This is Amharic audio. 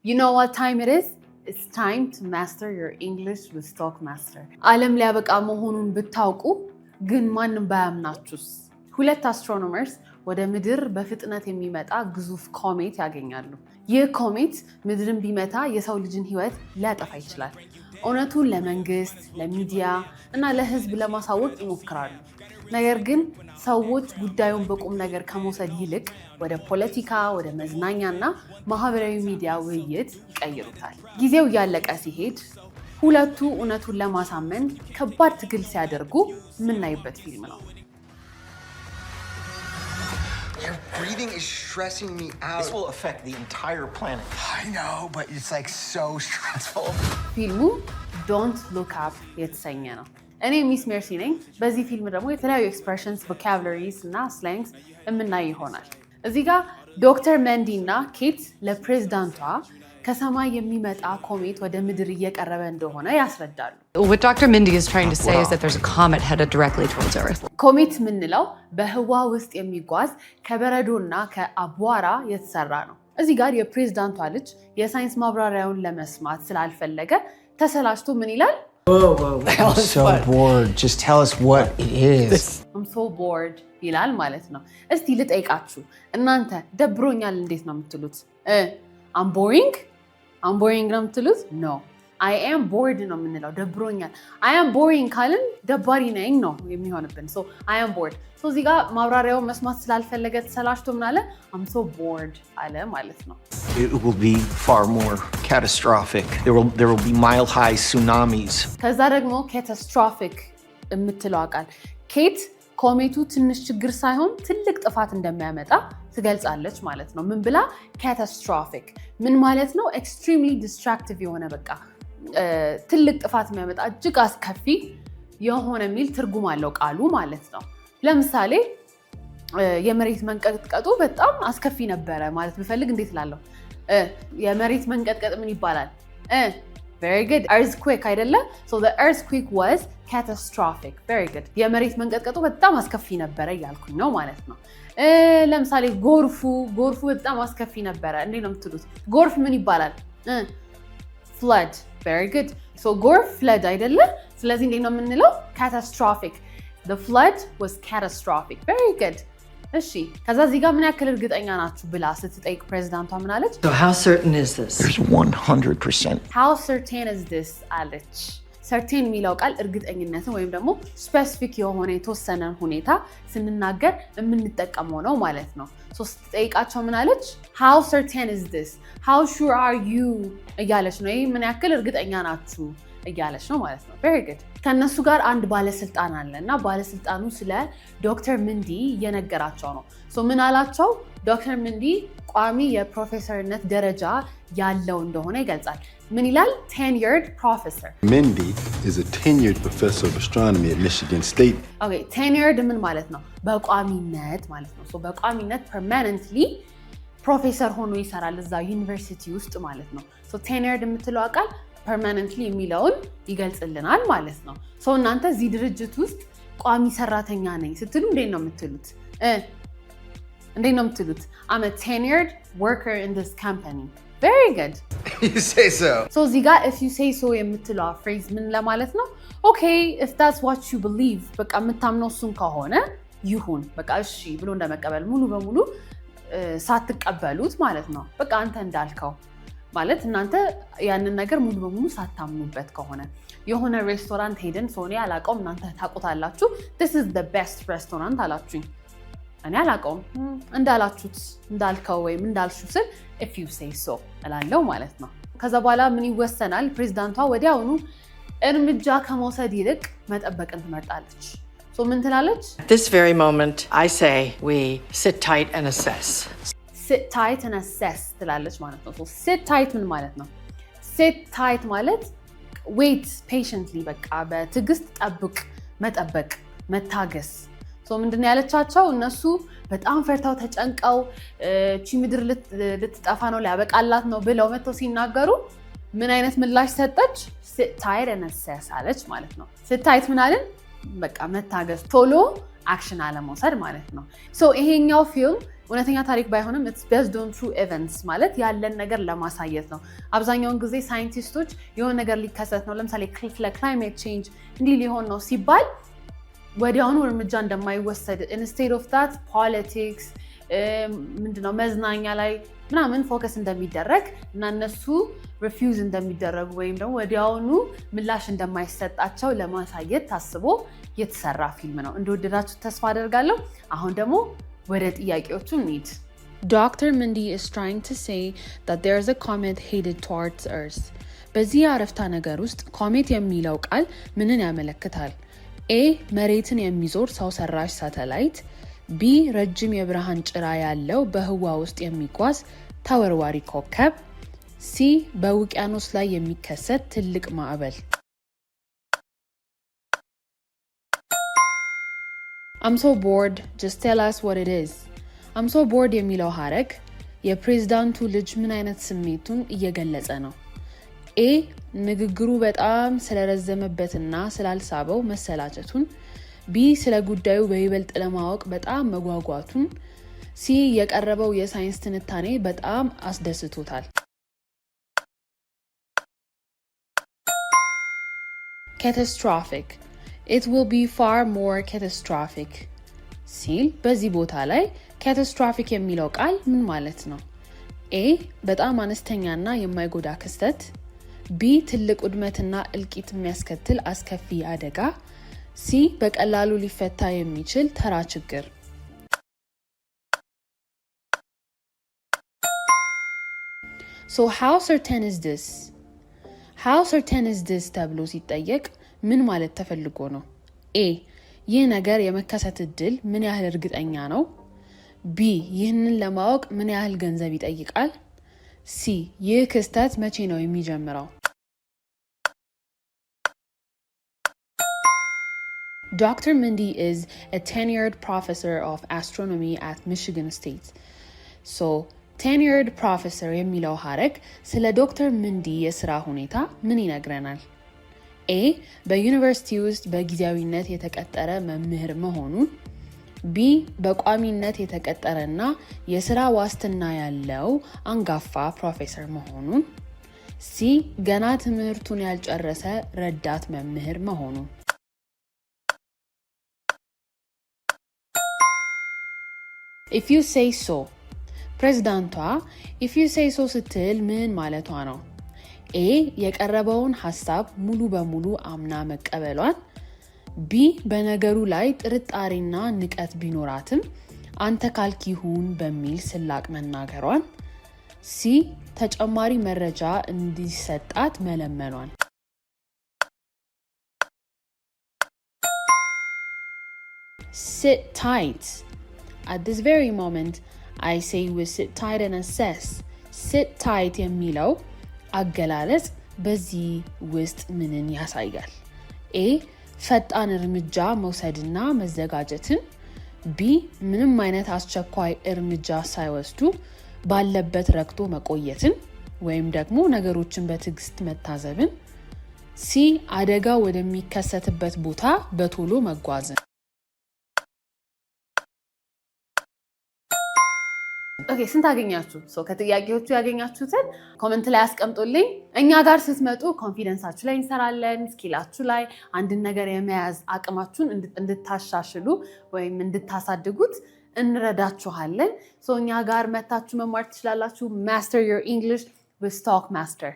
You know what time it is? It's time to master your English with Talkmaster. ዓለም ሊያበቃ መሆኑን ብታውቁ ግን ማንም ባያምናችሁስ? ሁለት አስትሮኖመርስ ወደ ምድር በፍጥነት የሚመጣ ግዙፍ ኮሜት ያገኛሉ። ይህ ኮሜት ምድርን ቢመታ የሰው ልጅን ህይወት ሊያጠፋ ይችላል። እውነቱን ለመንግስት፣ ለሚዲያ እና ለህዝብ ለማሳወቅ ይሞክራሉ። ነገር ግን ሰዎች ጉዳዩን በቁም ነገር ከመውሰድ ይልቅ ወደ ፖለቲካ፣ ወደ መዝናኛና ማህበራዊ ሚዲያ ውይይት ይቀይሩታል። ጊዜው እያለቀ ሲሄድ ሁለቱ እውነቱን ለማሳመን ከባድ ትግል ሲያደርጉ የምናይበት ፊልም ነው። Your breathing is stressing me out. This will affect the entire planet. I know, but it's like so stressful. ፊልሙ Don't Look Up የተሰኘ ነው። እኔ ሚስ ሜርሲ ነኝ። በዚህ ፊልም ደግሞ የተለያዩ ኤክስፕሬሽንስ፣ ቮካብላሪስ እና ስላንግስ የምናይ ይሆናል። እዚህ ጋር ዶክተር መንዲ እና ኬት ለፕሬዝዳንቷ ከሰማይ የሚመጣ ኮሜት ወደ ምድር እየቀረበ እንደሆነ ያስረዳሉ። What Dr. Mindy is trying to say is that there's a comet headed directly towards Earth. ኮሜት የምንለው በህዋ ውስጥ የሚጓዝ ከበረዶና ከአቧራ የተሰራ ነው። እዚህ ጋር የፕሬዝዳንቷ ልጅ የሳይንስ ማብራሪያውን ለመስማት ስላልፈለገ ተሰላችቶ ምን ይላል? I'm so bored. Just tell us what it is. I'm so bored ይላል ማለት ነው። እስቲ ልጠይቃችሁ፣ እናንተ ደብሮኛል እንዴት ነው የምትሉት? I'm boring? I'm boring ነው የምትሉት? No. I am bored ነው የምንለው። ደብሮኛል። I am boring ካልን ደባሪ ነኝ ነው የሚሆንብን። So I am bored. So እዚህ ጋር ማብራሪያውን መስማት ስላልፈለገ ተሰላችቶ ምን አለ? I'm so bored አለ ማለት ነው። It will be far more catastrophic. There will be mile-high tsunamis. ከዛ ደግሞ catastrophic የምትለው ቃል ኬት ኮሜቱ ትንሽ ችግር ሳይሆን ትልቅ ጥፋት እንደሚያመጣ ትገልጻለች ማለት ነው። ምን ብላ? catastrophic ምን ማለት ነው? extremely destructive የሆነ በቃ ትልቅ ጥፋት የሚያመጣ እጅግ አስከፊ የሆነ የሚል ትርጉም አለው ቃሉ ማለት ነው። ለምሳሌ የመሬት መንቀጥቀጡ በጣም አስከፊ ነበረ ማለት ብፈልግ እንዴት እላለሁ? የመሬት መንቀጥቀጥ ምን ይባላል? Very good. Earthquake አይደለ? So the earthquake was catastrophic. Very good. የመሬት መንቀጥቀጡ በጣም አስከፊ ነበረ እያልኩኝ ነው ማለት ነው። ለምሳሌ ጎርፉ በጣም አስከፊ ነበረ። እንዴት ነው የምትሉት? ጎርፍ ምን ይባላል? Flood. Very good. So ጎርፍ flood አይደለ? ስለዚህ እንዴት ነው የምንለው? Catastrophic. The flood was catastrophic. Very good. እሺ ከዛ እዚህ ጋር ምን ያክል እርግጠኛ ናችሁ ብላ ስትጠይቅ ፕሬዝዳንቷ ምን አለች? So how certain is this? There's 100%. How certain is this አለች። certain የሚለው ቃል እርግጠኝነትን ወይም ደግሞ ስፔሲፊክ የሆነ የተወሰነ ሁኔታ ስንናገር የምንጠቀመው ነው ማለት ነው። ሶ ስትጠይቃቸው ምን አለች? How certain is this? How sure are you እያለች ነው። ይሄ ምን ያክል እርግጠኛ ናችሁ እያለች ነው ማለት ነው። very good። ከነሱ ጋር አንድ ባለስልጣን አለ እና ባለስልጣኑ ስለ ዶክተር ምንዲ እየነገራቸው ነው። ሶ ምን አላቸው? ዶክተር ምንዲ ቋሚ የፕሮፌሰርነት ደረጃ ያለው እንደሆነ ይገልጻል። ምን ይላል? tenured professor. Mindy is a tenured professor of astronomy at Michigan State. Okay, tenured ምን ማለት ነው? በቋሚነት ማለት ነው። ሶ በቋሚነት permanently ፕሮፌሰር ሆኖ ይሰራል እዛ ዩኒቨርሲቲ ውስጥ ማለት ነው። ሶ tenured የምትለው ቃል permanently የሚለውን ይገልጽልናል ማለት ነው። ሶ እናንተ እዚህ ድርጅት ውስጥ ቋሚ ሰራተኛ ነኝ ስትሉ እንዴት ነው የምትሉት? እንዴት ነው የምትሉት? I'm a tenured worker in this company. Very good. You say so. So እዚህ ጋር if you say so የምትለው ፍሬዝ ምን ለማለት ነው? Okay, if that's what you believe በቃ የምታምነው እሱን ከሆነ ይሁን በቃ እሺ ብሎ እንደመቀበል ሙሉ በሙሉ ሳትቀበሉት ማለት ነው። በቃ አንተ እንዳልከው ማለት እናንተ ያንን ነገር ሙሉ በሙሉ ሳታምኑበት ከሆነ የሆነ ሬስቶራንት ሄደን ሶኒ አላውቀውም እናንተ ታውቁታላችሁ this is the best restaurant አላችሁኝ እኔ አላውቀውም እንዳላችሁት እንዳልከው ወይም እንዳልሽው ስል if you say so እላለሁ ማለት ነው። ከዛ በኋላ ምን ይወሰናል? ፕሬዝዳንቷ ወዲያውኑ እርምጃ ከመውሰድ ይልቅ መጠበቅን ትመርጣለች። ሶ ምን ትላለች? At this very moment, I say we sit tight and assess. sit tight and assess ትላለች ማለት ነው። so sit tight ምን ማለት ነው? sit tight ማለት wait patiently በቃ በትዕግስት ጠብቅ፣ መጠበቅ፣ መታገስ። ሶ ምንድን ነው ያለቻቸው? እነሱ በጣም ፈርተው ተጨንቀው እቺ ምድር ልትጠፋ ነው ሊያበቃላት ነው ብለው መተው ሲናገሩ ምን አይነት ምላሽ ሰጠች? sit tight and assess አለች ማለት ነው። sit tight ምን አለን? በቃ መታገስ፣ ቶሎ አክሽን አለመውሰድ ማለት ነው። ሶ ይሄኛው ፊልም እውነተኛ ታሪክ ባይሆንም it's based on true events ማለት ያለን ነገር ለማሳየት ነው። አብዛኛውን ጊዜ ሳይንቲስቶች የሆነ ነገር ሊከሰት ነው ለምሳሌ ክላይሜት ቼንጅ እንዲህ ሊሆን ነው ሲባል ወዲያውኑ እርምጃ እንደማይወሰድ instead of that politics ምንድነው መዝናኛ ላይ ምናምን ፎከስ እንደሚደረግ እና እነሱ ሪፊውዝ እንደሚደረጉ ወይም ደግሞ ወዲያውኑ ምላሽ እንደማይሰጣቸው ለማሳየት ታስቦ የተሰራ ፊልም ነው። እንደወደዳችሁ ተስፋ አደርጋለሁ። አሁን ደግሞ ወደ ጥያቄዎቹ እንሂድ። Dr. Mindy is trying to say that there is a comet headed towards Earth. በዚህ አረፍታ ነገር ውስጥ ኮሜት የሚለው ቃል ምንን ያመለክታል? A መሬትን የሚዞር ሰው ሰራሽ ሳተላይት፣ B ረጅም የብርሃን ጭራ ያለው በህዋ ውስጥ የሚጓዝ ተወርዋሪ ኮከብ፣ C በውቅያኖስ ላይ የሚከሰት ትልቅ ማዕበል። I'm so bored, just tell us what it is. I'm so bored የሚለው ሐረግ የፕሬዝዳንቱ ልጅ ምን አይነት ስሜቱን እየገለጸ ነው? A ንግግሩ በጣም ስለረዘመበትና ስላልሳበው መሰላቸቱን፣ B ስለ ጉዳዩ በይበልጥ ለማወቅ በጣም መጓጓቱን፣ C የቀረበው የሳይንስ ትንታኔ በጣም አስደስቶታል። Catastrophic. It will be far more catastrophic. ሲል በዚህ ቦታ ላይ catastrophic የሚለው ቃል ምን ማለት ነው? A በጣም አነስተኛና የማይጎዳ ክስተት፣ B ትልቅ ውድመትና እልቂት የሚያስከትል አስከፊ አደጋ፣ C በቀላሉ ሊፈታ የሚችል ተራ ችግር። So how certain is this? How certain is this ተብሎ ሲጠየቅ ምን ማለት ተፈልጎ ነው? A ይህ ነገር የመከሰት እድል ምን ያህል እርግጠኛ ነው? B ይህንን ለማወቅ ምን ያህል ገንዘብ ይጠይቃል? C ይህ ክስተት መቼ ነው የሚጀምረው? Dr. Mindy is a tenured professor of astronomy at Michigan State. So, tenured professor የሚለው ሐረግ ስለ ዶክተር ሚንዲ የሥራ ሁኔታ ምን ይነግረናል? A በዩኒቨርሲቲ ውስጥ በጊዜያዊነት የተቀጠረ መምህር መሆኑን፣ B በቋሚነት የተቀጠረና የሥራ ዋስትና ያለው አንጋፋ ፕሮፌሰር መሆኑን፣ C ገና ትምህርቱን ያልጨረሰ ረዳት መምህር መሆኑን። If you say so. ፕሬዝዳንቷ if you say so ስትል ምን ማለቷ ነው? A የቀረበውን ሐሳብ ሙሉ በሙሉ አምና መቀበሏን፣ B በነገሩ ላይ ጥርጣሬና ንቀት ቢኖራትም አንተ ካልክ ይሁን በሚል ስላቅ መናገሯን፣ C ተጨማሪ መረጃ እንዲሰጣት መለመኗን። Sit tight. At this very moment, I say we sit tight and assess. Sit tight የሚለው አገላለጽ በዚህ ውስጥ ምንን ያሳያል? A ፈጣን እርምጃ መውሰድና መዘጋጀትን፣ B ምንም አይነት አስቸኳይ እርምጃ ሳይወስዱ ባለበት ረክቶ መቆየትን ወይም ደግሞ ነገሮችን በትዕግስት መታዘብን፣ C አደጋ ወደሚከሰትበት ቦታ በቶሎ መጓዝን። ኦኬ ስንት አገኛችሁ? ከጥያቄዎቹ ያገኛችሁትን ኮሜንት ላይ አስቀምጡልኝ። እኛ ጋር ስትመጡ ኮንፊደንሳችሁ ላይ እንሰራለን፣ ስኪላችሁ ላይ አንድን ነገር የመያዝ አቅማችሁን እንድታሻሽሉ ወይም እንድታሳድጉት እንረዳችኋለን። እኛ ጋር መታችሁ መማር ትችላላችሁ። ማስተር ዮር ኢንግሊሽ with Talk Master።